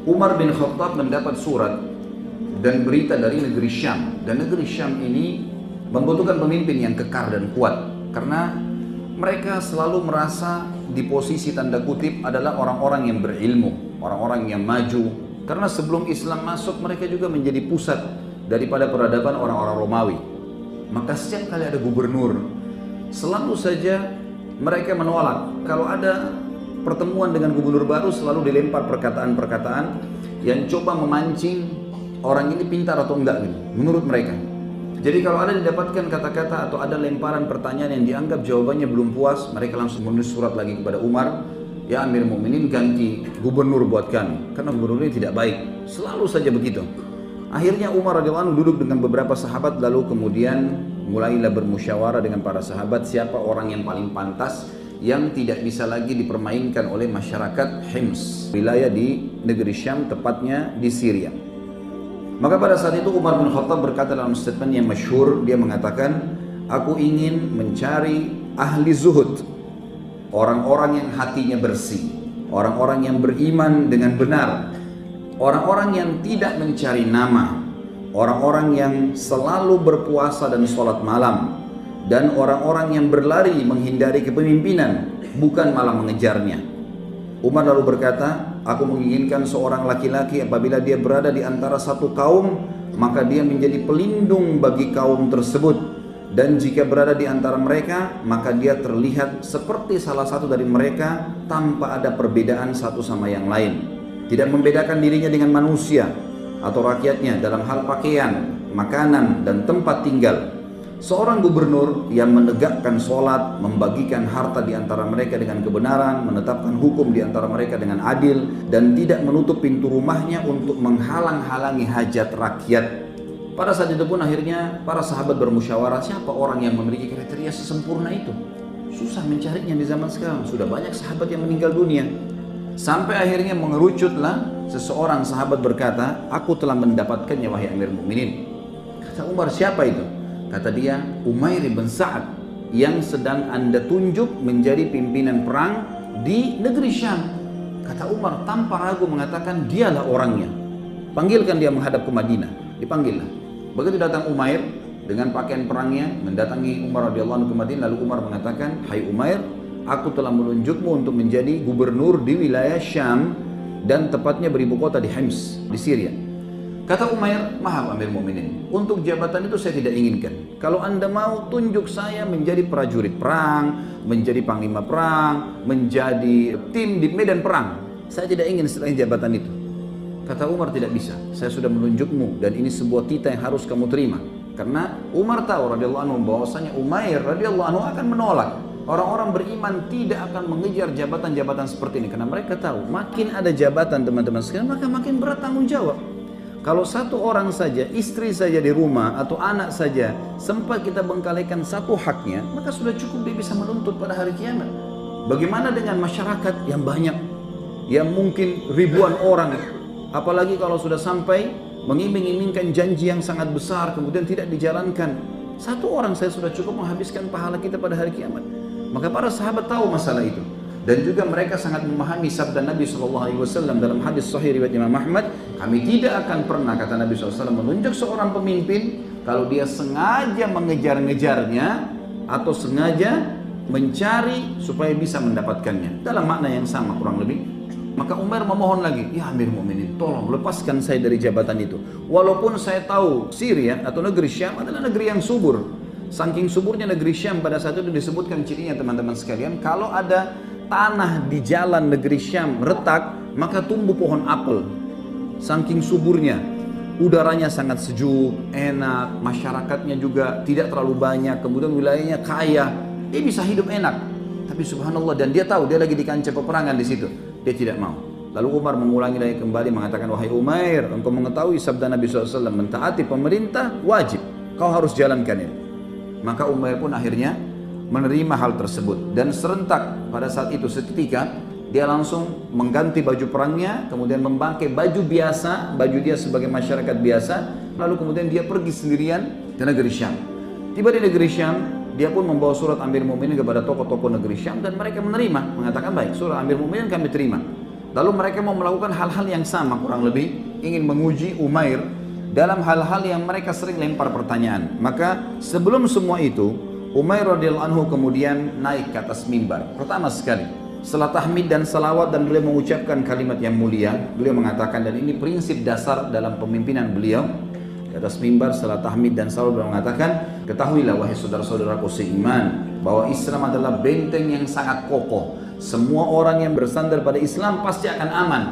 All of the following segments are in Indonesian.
Umar bin Khattab mendapat surat dan berita dari negeri Syam. Dan negeri Syam ini membutuhkan pemimpin yang kekar dan kuat. Karena mereka selalu merasa di posisi tanda kutip adalah orang-orang yang berilmu, orang-orang yang maju. Karena sebelum Islam masuk mereka juga menjadi pusat daripada peradaban orang-orang Romawi. Maka setiap kali ada gubernur, selalu saja mereka menolak. Kalau ada pertemuan dengan gubernur baru selalu dilempar perkataan-perkataan yang coba memancing orang ini pintar atau enggak gitu, menurut mereka. Jadi kalau ada didapatkan kata-kata atau ada lemparan pertanyaan yang dianggap jawabannya belum puas, mereka langsung menulis surat lagi kepada Umar, ya Amir Mu'minin ganti gubernur buat kami, karena gubernur ini tidak baik. Selalu saja begitu. Akhirnya Umar radhiyallahu anhu duduk dengan beberapa sahabat, lalu kemudian mulailah bermusyawarah dengan para sahabat siapa orang yang paling pantas yang tidak bisa lagi dipermainkan oleh masyarakat Hims, wilayah di negeri Syam, tepatnya di Syria. Maka pada saat itu Umar bin Khattab berkata dalam statement yang masyhur, dia mengatakan, aku ingin mencari ahli zuhud, orang-orang yang hatinya bersih, orang-orang yang beriman dengan benar, orang-orang yang tidak mencari nama, orang-orang yang selalu berpuasa dan sholat malam, dan orang-orang yang berlari menghindari kepemimpinan, bukan malah mengejarnya. Umar lalu berkata, aku menginginkan seorang laki-laki apabila dia berada di antara satu kaum, maka dia menjadi pelindung bagi kaum tersebut. Dan jika berada di antara mereka, maka dia terlihat seperti salah satu dari mereka tanpa ada perbedaan satu sama yang lain. Tidak membedakan dirinya dengan manusia atau rakyatnya dalam hal pakaian, makanan, dan tempat tinggal. Seorang gubernur yang menegakkan sholat, membagikan harta di antara mereka dengan kebenaran, menetapkan hukum di antara mereka dengan adil, dan tidak menutup pintu rumahnya untuk menghalang-halangi hajat rakyat. Pada saat itu pun akhirnya para sahabat bermusyawarah, siapa orang yang memiliki kriteria sesempurna itu? Susah mencarinya di zaman sekarang, sudah banyak sahabat yang meninggal dunia. Sampai akhirnya mengerucutlah seseorang sahabat berkata, aku telah mendapatkannya wahai Amir Mu'minin. Kata Umar, siapa itu? Kata dia, Umair bin Sa'ad yang sedang anda tunjuk menjadi pimpinan perang di negeri Syam. Kata Umar tanpa ragu mengatakan, dialah orangnya. Panggilkan dia menghadap ke Madinah. Dipanggillah. Begitu datang Umair dengan pakaian perangnya mendatangi Umar radhiyallahu anhu ke Madinah, lalu Umar mengatakan, hai Umair, aku telah menunjukmu untuk menjadi gubernur di wilayah Syam dan tepatnya beribu kota di Hims, di Syria. Kata Umair, maaf Amir Mu'minin, untuk jabatan itu saya tidak inginkan. Kalau anda mau tunjuk saya menjadi prajurit perang, menjadi panglima perang, menjadi tim di medan perang, saya tidak ingin selain jabatan itu. Kata Umar, tidak bisa, saya sudah menunjukmu dan ini sebuah titah yang harus kamu terima. Karena Umar tahu radhiyallahu anhu bahwasanya Umair radhiyallahu anhu akan menolak. Orang-orang beriman tidak akan mengejar jabatan-jabatan seperti ini, karena mereka tahu makin ada jabatan teman-teman sekalian maka makin berat tanggung jawab. Kalau satu orang saja, istri saja di rumah atau anak saja sempat kita bengkalikan satu haknya, maka sudah cukup dia bisa menuntut pada hari kiamat. Bagaimana dengan masyarakat yang banyak, yang mungkin ribuan orang, apalagi kalau sudah sampai mengiming-imingkan janji yang sangat besar kemudian tidak dijalankan. Satu orang saya sudah cukup menghabiskan pahala kita pada hari kiamat. Maka para sahabat tahu masalah itu. Dan juga mereka sangat memahami sabda Nabi SAW dalam hadis sahih riwayat Imam Ahmad, kami tidak akan pernah, kata Nabi SAW, menunjuk seorang pemimpin kalau dia sengaja mengejar-ngejarnya atau sengaja mencari supaya bisa mendapatkannya. Dalam makna yang sama kurang lebih. Maka Umar memohon lagi, ya Amir Mu'minin, tolong lepaskan saya dari jabatan itu. Walaupun saya tahu Syria atau negeri Syam adalah negeri yang subur. Saking suburnya negeri Syam pada saat itu disebutkan cirinya teman-teman sekalian, kalau ada tanah di jalan negeri Syam retak, maka tumbuh pohon apel. Saking suburnya, udaranya sangat sejuk, enak, masyarakatnya juga tidak terlalu banyak, kemudian wilayahnya kaya, dia bisa hidup enak. Tapi subhanallah, dan dia tahu dia lagi di kancah peperangan di situ, dia tidak mau. Lalu Umar mengulangi lagi kembali mengatakan, wahai Umair, engkau mengetahui sabda Nabi SAW, mentaati pemerintah wajib, kau harus jalankan ini. Maka Umair pun akhirnya menerima hal tersebut, dan serentak pada saat itu seketika dia langsung mengganti baju perangnya, kemudian memakai baju biasa, baju dia sebagai masyarakat biasa, lalu kemudian dia pergi sendirian ke negeri Syam. Tiba di negeri Syam, dia pun membawa surat Amir Mu'minin kepada tokoh-tokoh negeri Syam dan mereka menerima, mengatakan baik, surat Amir Mu'minin kami terima. Lalu mereka mau melakukan hal-hal yang sama kurang lebih, ingin menguji Umair dalam hal-hal yang mereka sering lempar pertanyaan. Maka sebelum semua itu, Umair radhiyallahu anhu kemudian naik ke atas mimbar. Pertama sekali, setelah tahmid dan salawat dan beliau mengucapkan kalimat yang mulia, beliau mengatakan, dan ini prinsip dasar dalam pemimpinan beliau, di atas mimbar setelah tahmid dan salawat beliau mengatakan, ketahuilah wahai saudara-saudaraku seiman, bahwa Islam adalah benteng yang sangat kokoh. Semua orang yang bersandar pada Islam pasti akan aman.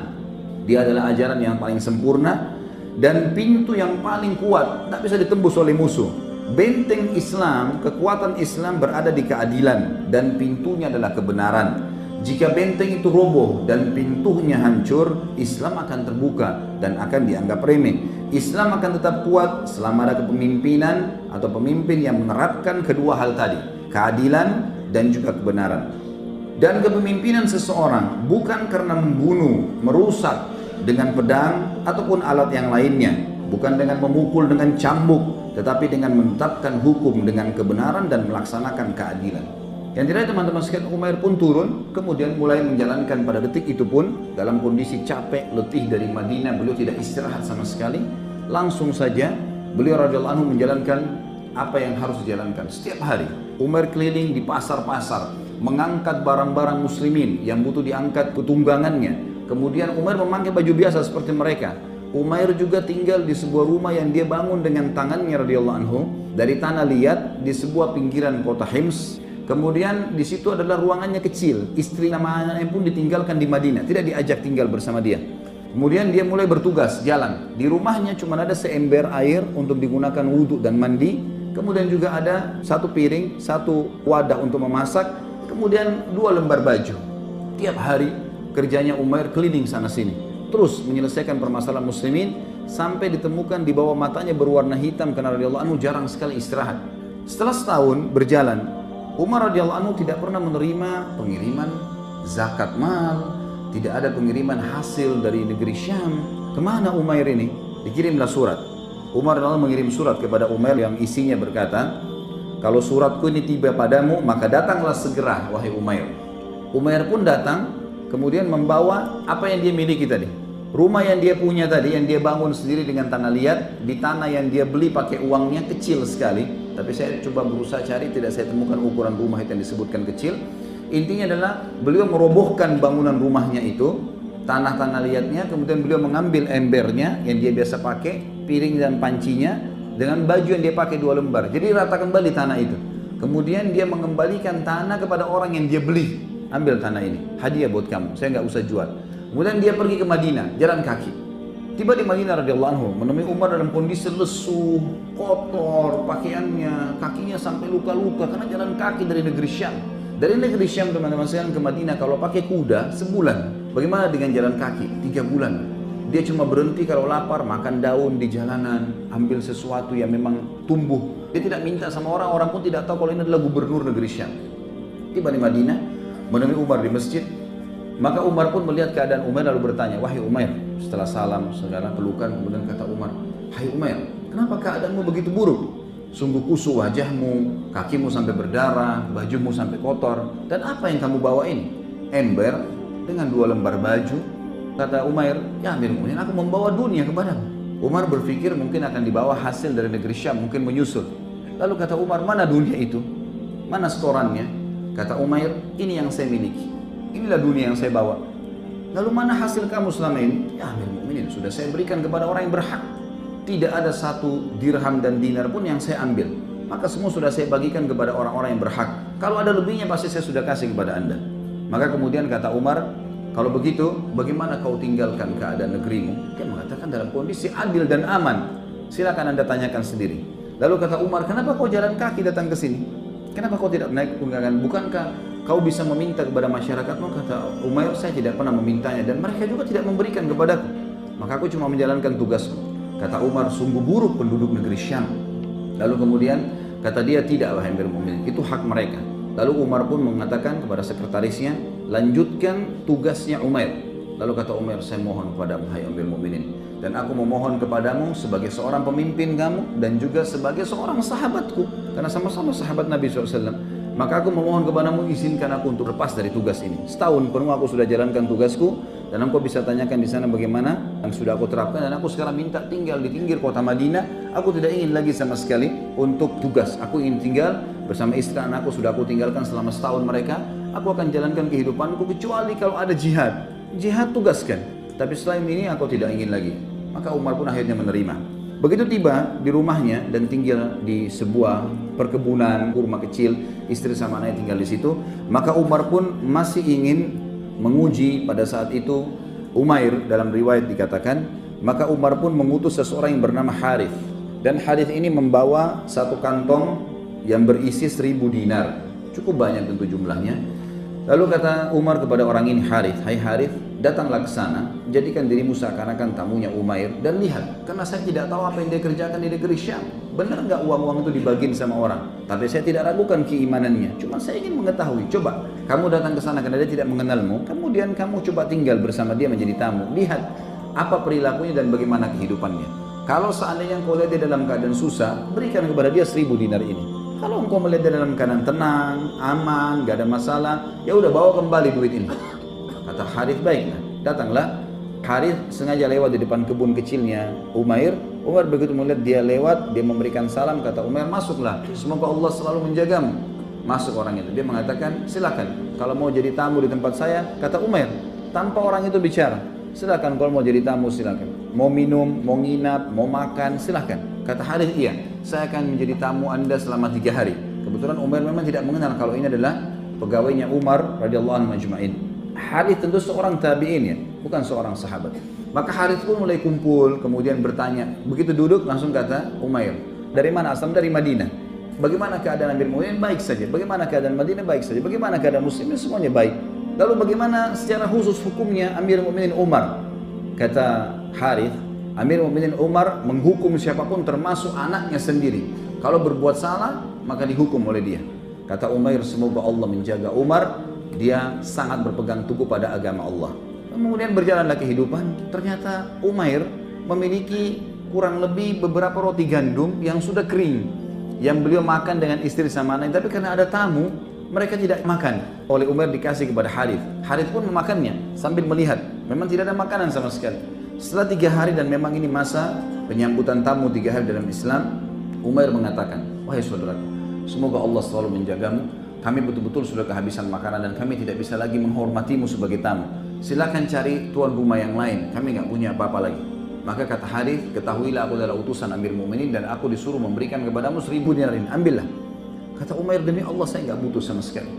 Dia adalah ajaran yang paling sempurna dan pintu yang paling kuat, tak bisa ditembus oleh musuh. Benteng Islam, kekuatan Islam berada di keadilan dan pintunya adalah kebenaran. Jika benteng itu roboh dan pintunya hancur, Islam akan terbuka dan akan dianggap remeh. Islam akan tetap kuat selama ada kepemimpinan atau pemimpin yang menerapkan kedua hal tadi, keadilan dan juga kebenaran. Dan kepemimpinan seseorang bukan karena membunuh, merusak dengan pedang ataupun alat yang lainnya, bukan dengan memukul dengan cambuk, tetapi dengan menetapkan hukum dengan kebenaran dan melaksanakan keadilan. Yang tidak, teman-teman sekalian, Umair pun turun, kemudian mulai menjalankan. Pada detik itu pun dalam kondisi capek, letih dari Madinah, beliau tidak istirahat sama sekali. Langsung saja beliau radhiyallahu anhu menjalankan apa yang harus dijalankan setiap hari. Umair keliling di pasar-pasar, mengangkat barang-barang muslimin yang butuh diangkat ketunggangannya. Kemudian Umair memakai baju biasa seperti mereka. Umair juga tinggal di sebuah rumah yang dia bangun dengan tangannya radhiyallahu anhu dari tanah liat di sebuah pinggiran kota Hims. Kemudian di situ adalah ruangannya kecil. Istri sama anaknya pun ditinggalkan di Madinah, tidak diajak tinggal bersama dia. Kemudian dia mulai bertugas jalan. Di rumahnya cuma ada seember air untuk digunakan wudhu dan mandi. Kemudian juga ada satu piring, satu wadah untuk memasak. Kemudian 2 lembar baju. Tiap hari kerjanya Umair keliling sana sini, terus menyelesaikan permasalahan muslimin sampai ditemukan di bawah matanya berwarna hitam karena radhiyallahu anhu jarang sekali istirahat. Setelah setahun berjalan, Umar radhiyallahu anhu tidak pernah menerima pengiriman zakat mal, tidak ada pengiriman hasil dari negeri Syam. Kemana Umair ini? Dikirimlah surat. Umar radhiyallahu anhu mengirim surat kepada Umair yang isinya berkata, kalau suratku ini tiba padamu, maka datanglah segera wahai Umair. Umair pun datang, kemudian membawa apa yang dia miliki tadi. Rumah yang dia punya tadi, yang dia bangun sendiri dengan tanah liat, di tanah yang dia beli pakai uangnya kecil sekali. Tapi saya coba berusaha cari, tidak saya temukan ukuran rumah itu yang disebutkan kecil. Intinya adalah beliau merobohkan bangunan rumahnya itu, tanah-tanah liatnya, kemudian beliau mengambil embernya yang dia biasa pakai, piring dan pancinya, dengan baju yang dia pakai 2 lembar. Jadi rata kembali tanah itu. Kemudian dia mengembalikan tanah kepada orang yang dia beli. Ambil tanah ini, hadiah buat kamu, saya nggak usah jual. Kemudian dia pergi ke Madinah, jalan kaki. Tiba di Madinah radhiyallahu anhu, menemui Umar dalam kondisi lesu, kotor pakaiannya, kakinya sampai luka-luka karena jalan kaki dari negeri Syam. Dari negeri Syam teman-teman sekalian ke Madinah kalau pakai kuda sebulan. Bagaimana dengan jalan kaki? 3 bulan. Dia cuma berhenti kalau lapar, makan daun di jalanan, ambil sesuatu yang memang tumbuh. Dia tidak minta sama orang, orang pun tidak tahu kalau ini adalah gubernur negeri Syam. Tiba di Madinah, menemui Umar di masjid. Maka Umar pun melihat keadaan Umar lalu bertanya, wahai Umar, setelah salam, segala pelukan, kemudian kata Umar, hai Umar, kenapa keadaanmu begitu buruk? Sungguh kusut wajahmu, kakimu sampai berdarah, bajumu sampai kotor, dan apa yang kamu bawa ini? Ember dengan 2 lembar baju. Kata Umar, ya Amirul Mukminin, aku membawa dunia kepadamu. Umar berpikir mungkin akan dibawa hasil dari negeri Syam, mungkin menyusul. Lalu kata Umar, mana dunia itu? Mana setorannya? Kata Umar, ini yang saya miliki. Inilah dunia yang saya bawa. Lalu mana hasil kamu selama ini? Ya Amirul Mukminin, sudah saya berikan kepada orang yang berhak. Tidak ada 1 dirham dan dinar pun yang saya ambil. Maka semua sudah saya bagikan kepada orang-orang yang berhak. Kalau ada lebihnya pasti saya sudah kasih kepada anda. Maka kemudian kata Umar, kalau begitu bagaimana kau tinggalkan keadaan negerimu? Dia mengatakan dalam kondisi adil dan aman. Silakan anda tanyakan sendiri. Lalu kata Umar, kenapa kau jalan kaki datang ke sini? Kenapa kau tidak naik tunggangan? Bukankah kau bisa meminta kepada masyarakatmu? Kata Umar, saya tidak pernah memintanya dan mereka juga tidak memberikan kepadaku. Maka aku cuma menjalankan tugasku. Kata Umar, sungguh buruk penduduk negeri Syam. Lalu kemudian kata dia, tidak wahai Amirul Mukminin, itu hak mereka. Lalu Umar pun mengatakan kepada sekretarisnya, lanjutkan tugasnya Umar. Lalu kata Umar, saya mohon kepadamu hai Amirul Mukminin, dan aku memohon kepadamu sebagai seorang pemimpin kamu dan juga sebagai seorang sahabatku, karena sama-sama sahabat Nabi SAW. maka aku memohon kepadamu izinkan aku untuk lepas dari tugas ini. Setahun penuh aku sudah jalankan tugasku, dan engkau bisa tanyakan di sana bagaimana yang sudah aku terapkan, dan aku sekarang minta tinggal di pinggir kota Madinah. Aku tidak ingin lagi sama sekali untuk tugas. Aku ingin tinggal bersama istri anakku, sudah aku tinggalkan selama setahun mereka. Aku akan jalankan kehidupanku kecuali kalau ada jihad. Jihad tugaskan. Tapi selain ini aku tidak ingin lagi. Maka Umar pun akhirnya menerima. Begitu tiba di rumahnya dan tinggal di sebuah perkebunan kurma kecil, istri sama anaknya tinggal di situ, maka Umar pun masih ingin menguji pada saat itu Umair. Dalam riwayat dikatakan, maka Umar pun mengutus seseorang yang bernama Harith, dan Harith ini membawa satu kantong yang berisi 1000 dinar, cukup banyak tentu jumlahnya. Lalu kata Umar kepada orang ini, Harith, hai Harith, datanglah ke sana, jadikan dirimu seakan-akan tamunya Umair, dan lihat, karena saya tidak tahu apa yang dia kerjakan di negeri Syam. Benar nggak uang-uang itu dibagiin sama orang? Tapi saya tidak ragukan keimanannya. Cuma saya ingin mengetahui. Coba kamu datang ke sana karena dia tidak mengenalmu, kemudian kamu coba tinggal bersama dia menjadi tamu. Lihat apa perilakunya dan bagaimana kehidupannya. Kalau seandainya engkau lihat dia dalam keadaan susah, berikan kepada dia 1000 dinar ini. Kalau engkau melihat dia dalam keadaan tenang, aman, gak ada masalah, ya udah bawa kembali duit ini. Kata Harith, baiklah. Datanglah Harith, sengaja lewat di depan kebun kecilnya Umair. Umar begitu melihat dia lewat, dia memberikan salam. Kata Umair, masuklah, semoga Allah selalu menjagamu. Masuk orang itu, dia mengatakan, silakan kalau mau jadi tamu di tempat saya. Kata Umair tanpa orang itu bicara, silakan kalau mau jadi tamu, silakan. Mau minum, mau nginap, mau makan, silakan. Kata Harith, iya, saya akan menjadi tamu Anda selama 3 hari. Kebetulan Umair memang tidak mengenal kalau ini adalah pegawainya Umar radhiyallahu anhu majma'in. Harith tentu seorang tabi'in ya, bukan seorang sahabat. Maka Harith pun mulai kumpul, kemudian bertanya. Begitu duduk langsung kata Umair, dari mana asal? Dari Madinah. Bagaimana keadaan Amir Mu'minin? Baik saja. Bagaimana keadaan Madinah? Baik saja. Bagaimana keadaan muslimin? Semuanya baik. Lalu bagaimana secara khusus hukumnya Amir Mu'minin Umar? Kata Harith, Amir Mu'minin Umar menghukum siapapun termasuk anaknya sendiri. Kalau berbuat salah maka dihukum oleh dia. Kata Umair, semoga Allah menjaga Umar, dia sangat berpegang teguh pada agama Allah. Kemudian berjalanlah kehidupan. Ternyata Umair memiliki kurang lebih beberapa roti gandum yang sudah kering, yang beliau makan dengan istri sama anak. Tapi karena ada tamu, mereka tidak makan. Oleh Umair dikasih kepada Harith. Harith pun memakannya sambil melihat. Memang tidak ada makanan sama sekali. Setelah 3 hari, dan memang ini masa penyambutan tamu 3 hari dalam Islam, Umair mengatakan, wahai saudaraku, semoga Allah selalu menjagamu. Kami betul-betul sudah kehabisan makanan dan kami tidak bisa lagi menghormatimu sebagai tamu. Silakan cari tuan rumah yang lain, kami nggak punya apa-apa lagi. Maka kata Harith, ketahuilah aku adalah utusan Amir Mu'minin dan aku disuruh memberikan kepadamu 1000 dinar ini, ambillah. Kata Umair, demi Allah saya nggak butuh sama sekali.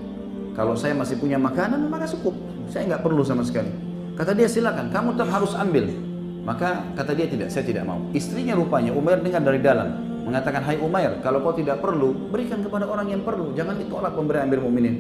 Kalau saya masih punya makanan maka cukup, saya nggak perlu sama sekali. Kata dia, silakan, kamu tetap harus ambil. Maka kata dia, tidak, saya tidak mau. Istrinya rupanya Umair dengar dari dalam, mengatakan, hai Umair, kalau kau tidak perlu, berikan kepada orang yang perlu, jangan ditolak pemberian Amir Mu'minin.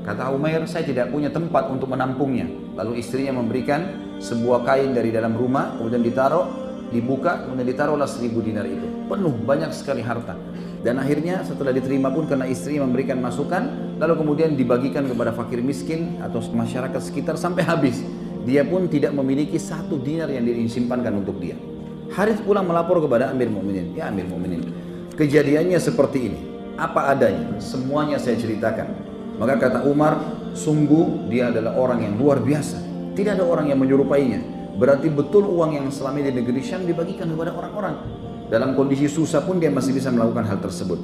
Kata Umair, saya tidak punya tempat untuk menampungnya. Lalu istrinya memberikan sebuah kain dari dalam rumah, kemudian ditaruh, dibuka, kemudian ditaruhlah 1000 dinar itu. Penuh, banyak sekali harta. Dan akhirnya setelah diterima pun karena istrinya memberikan masukan, lalu kemudian dibagikan kepada fakir miskin atau masyarakat sekitar sampai habis. Dia pun tidak memiliki 1 dinar yang disimpankan untuk dia. Harith pulang melapor kepada Amir Mu'minin. Ya Amir Mu'minin, kejadiannya seperti ini. Apa adanya, semuanya saya ceritakan. Maka kata Umar, sungguh dia adalah orang yang luar biasa. Tidak ada orang yang menyerupainya. Berarti betul uang yang selama ini di negeri Syam dibagikan kepada orang-orang. Dalam kondisi susah pun dia masih bisa melakukan hal tersebut.